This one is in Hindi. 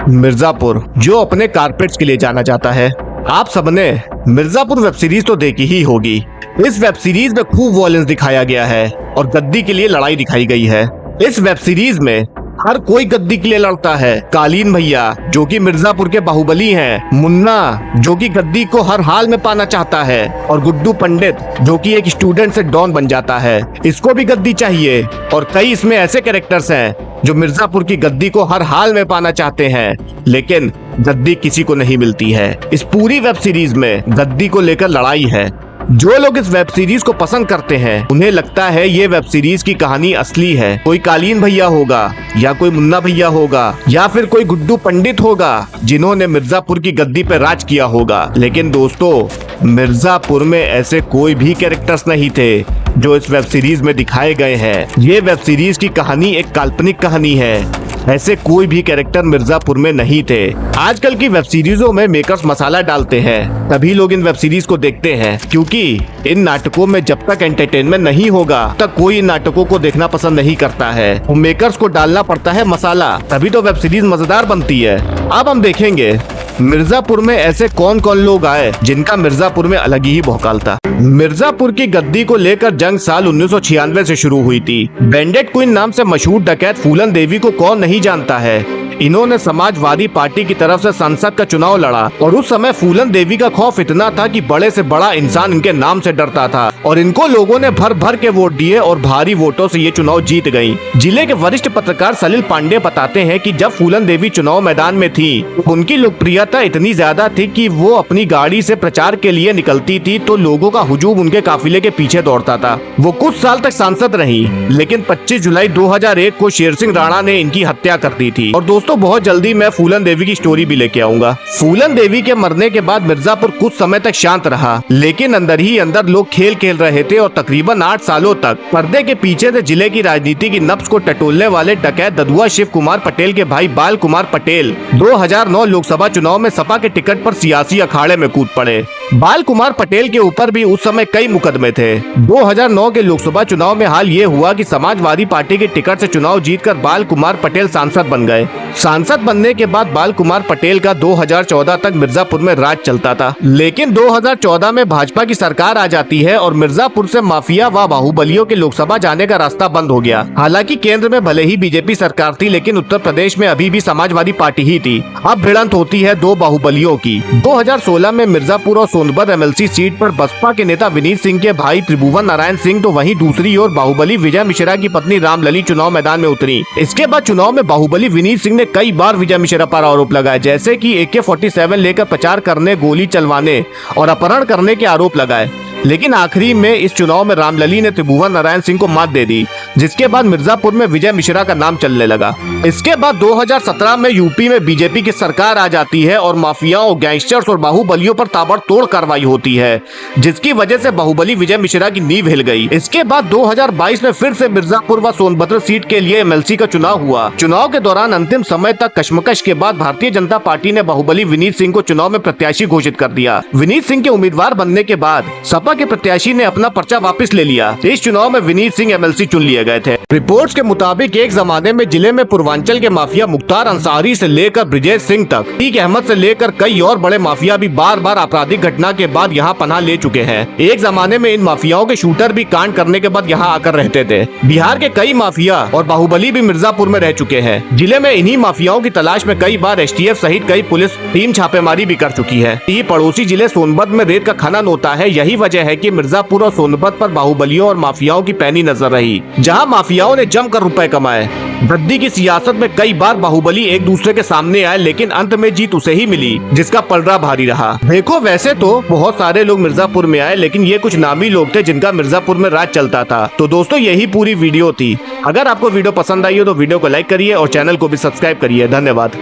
मिर्जापुर, जो अपने कारपेट्स के लिए जाना जाता है। आप सबने मिर्जापुर वेब सीरीज तो देखी ही होगी। इस वेब सीरीज में खूब वॉयलेंस दिखाया गया है और गद्दी के लिए लड़ाई दिखाई गई है। इस वेब सीरीज में हर कोई गद्दी के लिए लड़ता है। कालीन भैया जो कि मिर्जापुर के बाहुबली हैं, मुन्ना जो कि गद्दी को हर हाल में पाना चाहता है, और गुड्डू पंडित जो कि एक स्टूडेंट से डॉन बन जाता है, इसको भी गद्दी चाहिए। और कई इसमें ऐसे कैरेक्टर्स हैं जो मिर्जापुर की गद्दी को हर हाल में पाना चाहते हैं, लेकिन गद्दी किसी को नहीं मिलती है। इस पूरी वेब सीरीज में गद्दी को लेकर लड़ाई है। जो लोग इस वेब सीरीज को पसंद करते हैं उन्हें लगता है ये वेब सीरीज की कहानी असली है। कोई कालीन भैया होगा या कोई मुन्ना भैया होगा या फिर कोई गुड्डू पंडित होगा जिन्होंने मिर्जापुर की गद्दी पे राज किया होगा। लेकिन दोस्तों, मिर्जापुर में ऐसे कोई भी कैरेक्टर्स नहीं थे जो इस वेब सीरीज में दिखाए गए हैं। ये वेब सीरीज की कहानी एक काल्पनिक कहानी है। ऐसे कोई भी कैरेक्टर मिर्जापुर में नहीं थे। आजकल की वेब सीरीजों में मेकर्स मसाला डालते हैं, तभी लोग इन वेब सीरीज को देखते हैं, क्योंकि इन नाटकों में जब तक एंटरटेनमेंट नहीं होगा तब कोई इन नाटकों को देखना पसंद नहीं करता है। तो मेकर्स को डालना पड़ता है मसाला, तभी तो वेब सीरीज मजेदार बनती है। अब हम देखेंगे मिर्जापुर में ऐसे कौन कौन लोग आए जिनका मिर्जापुर में अलग ही भौकाल था। मिर्जापुर की गद्दी को लेकर जंग साल 1996 से शुरू हुई थी। बैंडेड क्वीन नाम से मशहूर डकैत फूलन देवी को कौन नहीं जानता है। इन्होंने समाजवादी पार्टी की तरफ से संसद का चुनाव लड़ा और उस समय फूलन देवी का खौफ इतना था कि बड़े से बड़ा इंसान इनके नाम से डरता था, और इनको लोगों ने भर भर के वोट दिए और भारी वोटों से ये चुनाव जीत गयी। जिले के वरिष्ठ पत्रकार सलील पांडे बताते हैं कि जब फूलन देवी चुनाव मैदान में थी, उनकी लोकप्रियता इतनी ज्यादा थी कि वो अपनी गाड़ी से प्रचार के लिए निकलती थी तो लोगों का हुजूम उनके काफिले के पीछे दौड़ता था। वो कुछ साल तक सांसद रही, लेकिन 25 जुलाई 2001 को शेर सिंह राणा ने इनकी हत्या कर दी थी। और दोस्तों, बहुत जल्दी मैं फूलन देवी की स्टोरी भी लेके आऊंगा। फूलन देवी के मरने के बाद मिर्जापुर कुछ समय तक शांत रहा, लेकिन अंदर ही अंदर लोग खेल खेल रहे थे और तकरीबन 8 सालों तक पर्दे के पीछे से जिले की राजनीति की नब्ज को टटोलने वाले डकैत ददुआ शिव कुमार पटेल के भाई बाल कुमार पटेल 2009 लोकसभा चुनाव में सपा के टिकट पर सियासी अखाड़े में कूद पड़े। बाल कुमार पटेल के ऊपर भी उस समय कई मुकदमे थे। 2009 के लोकसभा चुनाव में हाल ये हुआ कि समाजवादी पार्टी के टिकट से चुनाव जीतकर बाल कुमार पटेल सांसद बन गए। सांसद बनने के बाद बाल कुमार पटेल का 2014 तक मिर्जापुर में राज चलता था, लेकिन 2014 में भाजपा की सरकार आ जाती है और मिर्जापुर से माफिया व बाहुबलियों के लोकसभा जाने का रास्ता बंद हो गया। हालांकि केंद्र में भले ही बीजेपी सरकार थी, लेकिन उत्तर प्रदेश में अभी भी समाजवादी पार्टी ही थी। अब भिड़ंत होती है दो बाहुबलियों की। 2016 में मिर्जापुर और सोनभद्र एमएलसी सीट पर बसपा के नेता विनीत सिंह के भाई त्रिभुवन नारायण सिंह तो वहीं दूसरी ओर बाहुबली विजय मिश्रा की पत्नी रामलली चुनाव मैदान में उतरी। इसके बाद चुनाव में बाहुबली विनीत सिंह ने कई बार विजय मिश्रा पर आरोप लगाए, जैसे कि AK-47 लेकर प्रचार करने, गोली चलवाने और अपहरण करने के आरोप लगाए। लेकिन आखिरी में इस चुनाव में रामलली ने त्रिभुवन नारायण सिंह को मात दे दी, जिसके बाद मिर्जापुर में विजय मिश्रा का नाम चलने लगा। इसके बाद 2017 में यूपी में बीजेपी की सरकार आ जाती है और माफियाओं, गैंगस्टर्स और बाहुबलियों पर ताबड़तोड़ कार्रवाई होती है, जिसकी वजह से बाहुबली विजय मिश्रा की नींव हिल गई। इसके बाद 2022 में फिर से मिर्जापुर व सोनभद्र सीट के लिए एमएलसी का चुनाव हुआ। चुनाव के दौरान अंतिम समय तक कशमकश के बाद भारतीय जनता पार्टी ने बाहुबली विनीत सिंह को चुनाव में प्रत्याशी घोषित कर दिया। विनीत सिंह के उम्मीदवार बनने के बाद सपा के प्रत्याशी ने अपना पर्चा वापस ले लिया। इस चुनाव में विनीत सिंह एमएलसी चुन लिए गए थे। रिपोर्ट्स के मुताबिक एक जमाने में जिले में पूर्वांचल के माफिया मुख्तार अंसारी से लेकर ब्रिजेश सिंह तक, अतीक अहमद से लेकर कई और बड़े माफिया भी बार बार आपराधिक घटना के बाद यहाँ पनाह ले चुके हैं। एक जमाने में इन माफियाओं के शूटर भी कांड करने के बाद यहाँ आकर रहते थे। बिहार के कई माफिया और बाहुबली भी मिर्जापुर में रह चुके हैं। जिले में इन्हीं माफियाओं की तलाश में कई बार STF सहित कई पुलिस टीम छापेमारी भी कर चुकी है। ये पड़ोसी जिले सोनभद्र में रेत का खनन होता है। यही वजह है कि मिर्जापुर और सोनभद्र पर बाहुबलियों और माफियाओं की पैनी नजर रही, जहां माफियाओं ने जमकर रुपए कमाए। गद्दी की सियासत में कई बार बाहुबली एक दूसरे के सामने आए, लेकिन अंत में जीत उसे ही मिली जिसका पलड़ा भारी रहा। देखो, वैसे तो बहुत सारे लोग मिर्जापुर में आए, लेकिन ये कुछ नामी लोग थे जिनका मिर्जापुर में राज चलता था। तो दोस्तों, यही पूरी वीडियो थी। अगर आपको वीडियो पसंद आई हो तो वीडियो को लाइक करिए और चैनल को भी सब्सक्राइब करिए। धन्यवाद।